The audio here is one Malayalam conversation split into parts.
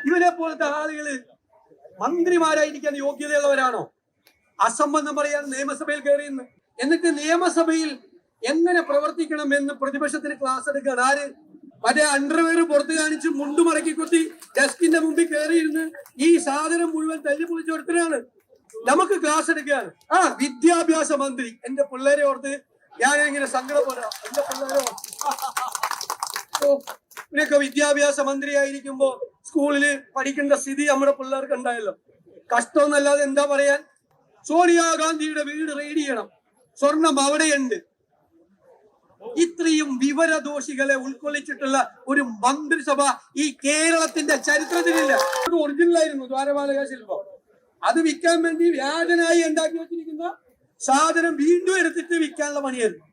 ഇവരെ പോലത്തെ ആളുകള് മന്ത്രിമാരായിരിക്കാൻ യോഗ്യതയുള്ളവരാണോ? അസംബന്ധം പറയാൻ നിയമസഭയിൽ കയറിയെന്ന്. എന്നിട്ട് നിയമസഭയിൽ എങ്ങനെ പ്രവർത്തിക്കണം എന്ന് പ്രതിപക്ഷത്തിന് ക്ലാസ് എടുക്കാൻ ആര്? മറ്റേ അണ്ടർവെയർ പുറത്ത് കാണിച്ച് മുണ്ടുമടക്കി കുത്തി ഡെസ്കിന്റെ മുമ്പിൽ കയറിയിരുന്ന് ഈ സാധനം മുഴുവൻ തല്ലി പൊളിച്ച് കൊടുത്തതാണ് നമുക്ക് ക്ലാസ് എടുക്കുകയാണ്. വിദ്യാഭ്യാസ മന്ത്രി. എന്റെ പിള്ളേരെ ഓർത്ത് ഞാൻ ഇങ്ങനെ സങ്കടപ്പെടാം. എന്റെ പിള്ളേരെ ഇവരൊക്കെ വിദ്യാഭ്യാസ മന്ത്രിയായിരിക്കുമ്പോ സ്കൂളില് പഠിക്കേണ്ട സ്ഥിതി നമ്മുടെ പിള്ളേർക്ക് ഉണ്ടായല്ലോ. കഷ്ടമെന്നല്ലാതെ എന്താ പറയാൻ? സോണിയാഗാന്ധിയുടെ വീട് റെയ്ഡ് ചെയ്യണം, സ്വർണം അവിടെയുണ്ട്. ഇത്രയും വിവരദോഷികളെ ഉൾക്കൊള്ളിച്ചിട്ടുള്ള ഒരു മന്ത്രിസഭ ഈ കേരളത്തിന്റെ ചരിത്രത്തിലില്ല. അത് ഒറിജിനൽ ആയിരുന്നു ദ്വാരപാലക ശില്പം. അത് വിൽക്കാൻ വേണ്ടി വ്യാജനായി ഉണ്ടാക്കി വെച്ചിരിക്കുന്ന സാധനം വീണ്ടും എടുത്തിട്ട് വിൽക്കാനുള്ള പണിയായിരുന്നു.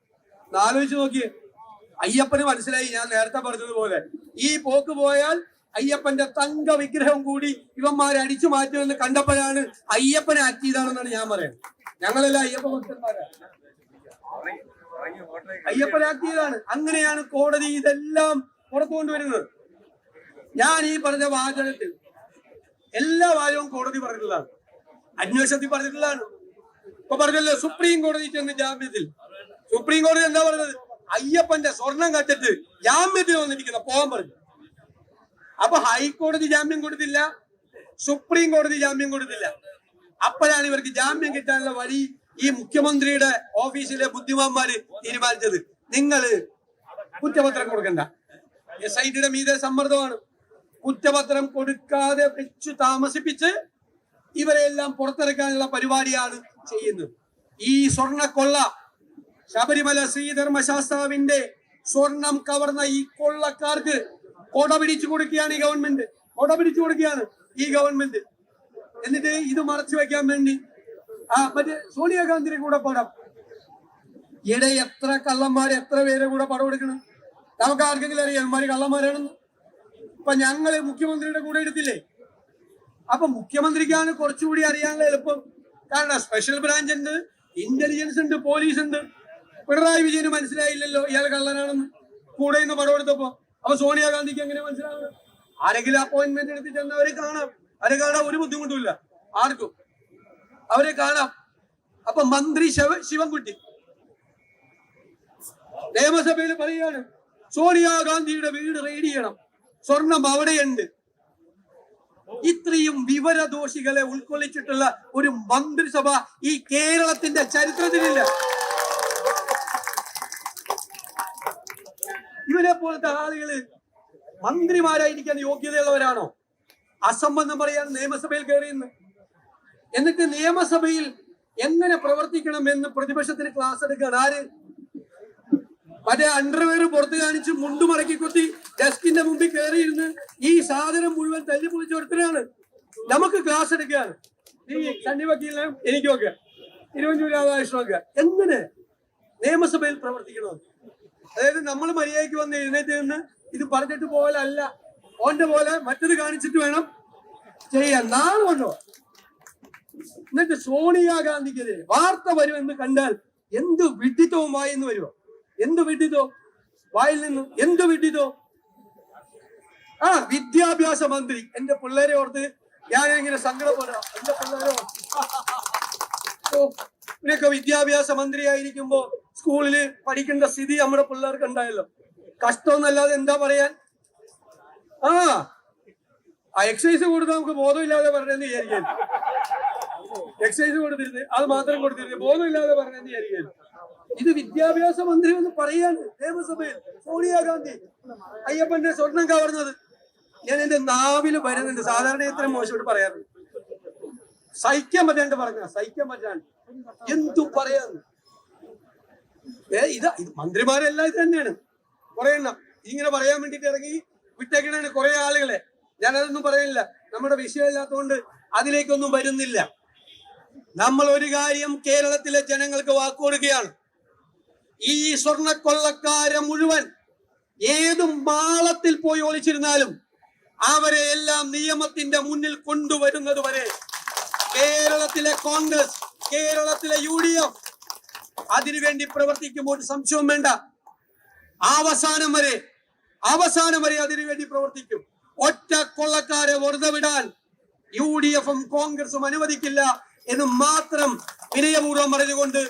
ആലോചിച്ച് നോക്കിയേ. അയ്യപ്പന് മനസ്സിലായി, ഞാൻ നേരത്തെ പറഞ്ഞതുപോലെ ഈ പോക്ക് പോയാൽ അയ്യപ്പന്റെ തങ്ക വിഗ്രഹം കൂടി ഇവന്മാരെ അടിച്ചു മാറ്റുമെന്ന് കണ്ടപ്പോഴാണ് അയ്യപ്പനെ ആക്ട് ചെയ്താണെന്നാണ് ഞാൻ പറയുന്നത്. ഞങ്ങളെല്ലാം അയ്യപ്പ ഭക്തന്മാരാണ്, അയ്യപ്പനെ ആക്ട് ചെയ്താണ്. അങ്ങനെയാണ് കോടതി ഇതെല്ലാം പുറത്തു കൊണ്ടുവരുന്നത്. ഞാൻ ഈ പറഞ്ഞ വാചകത്തിൽ എല്ലാ വാചകവും കോടതി പറഞ്ഞിട്ടുള്ളതാണ്, അന്വേഷണത്തിൽ പറഞ്ഞിട്ടുള്ളതാണ്. ഇപ്പൊ പറഞ്ഞല്ലോ സുപ്രീം കോടതി ചെന്ന് ജാമ്യത്തിൽ. സുപ്രീം കോടതി എന്താ പറഞ്ഞത്? അയ്യപ്പന്റെ സ്വർണം കട്ടിട്ട് ജാമ്യത്തിൽ വന്നിരിക്കുന്ന പോകാൻ പറഞ്ഞു. അപ്പൊ ഹൈക്കോടതി ജാമ്യം കൊടുത്തില്ല, സുപ്രീം കോടതി ജാമ്യം കൊടുത്തില്ല. അപ്പോഴാണ് ഇവർക്ക് ജാമ്യം കിട്ടാനുള്ള വഴി ഈ മുഖ്യമന്ത്രിയുടെ ഓഫീസിലെ ബുദ്ധിമാന്മാര് തീരുമാനിച്ചത്. നിങ്ങള് കുറ്റപത്രം കൊടുക്കണ്ട. SITയുടെ മീതെ സമ്മർദ്ദമാണ്. കുറ്റപത്രം കൊടുക്കാതെ വെച്ചു താമസിപ്പിച്ച് ഇവരെല്ലാം പുറത്തിറക്കാനുള്ള പരിപാടിയാണ് ചെയ്യുന്നത്. ഈ സ്വർണ്ണക്കൊള്ള, ശബരിമല ശ്രീധർമ്മശാസ്താവിന്റെ സ്വർണം കവർന്ന ഈ കൊള്ളക്കാർക്ക് കൊട പിടിച്ചു കൊടുക്കുകയാണ് ഈ ഗവൺമെന്റ്. കൊട പിടിച്ചു കൊടുക്കുകയാണ് ഈ ഗവൺമെന്റ്. എന്നിട്ട് ഇത് മറച്ചു വെക്കാൻ വേണ്ടി മറ്റേ സോണിയാഗാന്ധിയുടെ കൂടെ പടം. ഇവിടെ എത്ര കള്ളന്മാർ, എത്ര പേരെ കൂടെ പടം എടുക്കണം? നമുക്ക് ആർക്കെങ്കിലും അറിയാം ഇവന്മാര് കള്ളന്മാരാണെന്ന്? ഇപ്പൊ ഞങ്ങള് മുഖ്യമന്ത്രിയുടെ കൂടെ എടുത്തില്ലേ? അപ്പൊ മുഖ്യമന്ത്രിക്കാണ് കുറച്ചുകൂടി അറിയാനുള്ള എളുപ്പം. കാരണം സ്പെഷ്യൽ ബ്രാഞ്ച് ഉണ്ട്, ഇന്റലിജൻസ് ഉണ്ട്, പോലീസ് ഉണ്ട്. പിണറായി വിജയന് മനസ്സിലായില്ലല്ലോ ഇയാൾ കള്ളനാണെന്ന് കൂടെ നിന്ന് പടം എടുത്തപ്പോ. അപ്പൊ സോണിയാഗാന്ധിക്ക് എങ്ങനെ മനസ്സിലാവുന്നത്? ആരെങ്കിലും അപ്പോയിന്റ്മെന്റ് എടുത്ത് ചെന്നവരെ കാണാം. അവരെ കാണാൻ ഒരു ബുദ്ധിമുട്ടുമില്ല ആർക്കും, അവരെ കാണാം. അപ്പൊ മന്ത്രി ശിവൻകുട്ടി നിയമസഭയിൽ പറയാണ് സോണിയാഗാന്ധിയുടെ വീട് റെയ്ഡ് ചെയ്യണം, സ്വർണം അവിടെയുണ്ട്. ഇത്രയും വിവരദോഷികളെ ഉൾക്കൊള്ളിച്ചിട്ടുള്ള ഒരു മന്ത്രിസഭ ഈ കേരളത്തിന്റെ ചരിത്രത്തിലില്ല. ഇവരെ പോലത്തെ ആളുകള് മന്ത്രിമാരായിരിക്കാൻ യോഗ്യതയുള്ളവരാണോ? അസംബന്ധം പറയാൻ നിയമസഭയിൽ കയറിയെന്ന്. എന്നിട്ട് നിയമസഭയിൽ എങ്ങനെ പ്രവർത്തിക്കണം എന്ന് പ്രതിപക്ഷത്തിന് ക്ലാസ് എടുക്കാൻ ആര്? മറ്റേ അണ്ടർവെയർ പുറത്ത് കാണിച്ച് മുണ്ടുമടക്കി കുത്തി ഡെസ്കിന്റെ മുമ്പിൽ കയറിയിരുന്ന് ഈ സാധനം മുഴുവൻ തല്ലി പൊളിച്ച് കൊടുത്തതാണ് നമുക്ക് ക്ലാസ് എടുക്കുകയാണ്. ഈ സണ്ണി വക്കീലിനും എനിക്കൊക്കെ തിരുവഞ്ചൂർ രാധാകൃഷ്ണനൊക്കെ എങ്ങനെ നിയമസഭയിൽ പ്രവർത്തിക്കണമെന്ന്. അതായത് നമ്മൾ മര്യാദയ്ക്ക് വന്ന് എഴുന്നേറ്റ് നിന്ന് ഇത് പറഞ്ഞിട്ട് പോലല്ല, ഓന്റെ പോലെ മറ്റത് കാണിച്ചിട്ട് വേണം ചെയ്യാൻ. നാളുണ്ടോ? എന്നിട്ട് സോണിയാഗാന്ധിക്കെതിരെ വാർത്ത വരുമെന്ന് കണ്ടാൽ എന്ത് വിഡിത്തവും വായിന്ന് വരുമോ? എന്ത് വിഡിത്തോ വായിൽ നിന്നും? എന്ത് വിഡിത്തോ? വിദ്യാഭ്യാസ മന്ത്രി. എന്റെ പിള്ളേരെ ഓർത്ത് ഞാൻ ഇങ്ങനെ സങ്കടപ്പെടാം. എന്റെ പിള്ളേരെ ഇവരൊക്കെ വിദ്യാഭ്യാസ മന്ത്രിയായിരിക്കുമ്പോ സ്കൂളില് പഠിക്കേണ്ട സ്ഥിതി നമ്മുടെ പിള്ളേർക്ക് ഉണ്ടായല്ലോ. കഷ്ടമെന്നല്ലാതെ എന്താ പറയാൻ? എക്സസൈസ് കൊടുത്താൽ നമുക്ക് ബോധമില്ലാതെ പറഞ്ഞെന്ന് വിചാരിക്കാൻ. എക്സസൈസ് കൊടുത്തിരുന്നത് അത് മാത്രം കൊടുത്തിരുന്നത് ബോധമില്ലാതെ പറഞ്ഞെന്ന് വിചാരിക്കാൻ. ഇത് വിദ്യാഭ്യാസ മന്ത്രി എന്ന് പറയാണ് നിയമസഭയിൽ. സോണിയാഗാന്ധി അയ്യപ്പന്റെ സ്വർണം കവർന്നത്. ഞാൻ എന്റെ നാവില് വരുന്നുണ്ട്. സാധാരണ ഇത്ര മോശമായിട്ട് പറയാറുണ്ട്. സഹിക്കാൻ പറ്റാണ്ട് പറഞ്ഞ സഹിക്കാൻ പറ്റാണ്ട് എന്തു പറയാന്ന്. ഇത് മന്ത്രിമാരെല്ലാം ഇത് തന്നെയാണ്. കുറെ എണ്ണം ഇങ്ങനെ പറയാൻ വേണ്ടിട്ട് ഇറങ്ങി വിട്ടേക്കണാണ് കുറെ ആളുകളെ. ഞാനതൊന്നും പറയുന്നില്ല, നമ്മുടെ വിഷയമില്ലാത്തതുകൊണ്ട് അതിലേക്കൊന്നും വരുന്നില്ല. നമ്മൾ ഒരു കാര്യം കേരളത്തിലെ ജനങ്ങൾക്ക് വാക്കുകൊടുക്കുകയാണ്. ഈ സ്വർണ്ണക്കൊള്ളക്കാരെ മുഴുവൻ ഏത് മാളത്തിൽ പോയി ഒളിച്ചിരുന്നാലും അവരെ എല്ലാം നിയമത്തിന്റെ മുന്നിൽ കൊണ്ടുവരുന്നത് വരെ കേരളത്തിലെ കോൺഗ്രസ്, കേരളത്തിലെ UDF അതിനുവേണ്ടി പ്രവർത്തിക്കുമ്പോൾ സംശയവും വേണ്ട. അവസാനം വരെ അതിനുവേണ്ടി പ്രവർത്തിക്കും. ഒറ്റ കൊള്ളക്കാരെ വെറുതെ വിടാൻ UDF-ഉം കോൺഗ്രസും അനുവദിക്കില്ല എന്ന് മാത്രം വിനയപൂർവ്വം പറഞ്ഞുകൊണ്ട്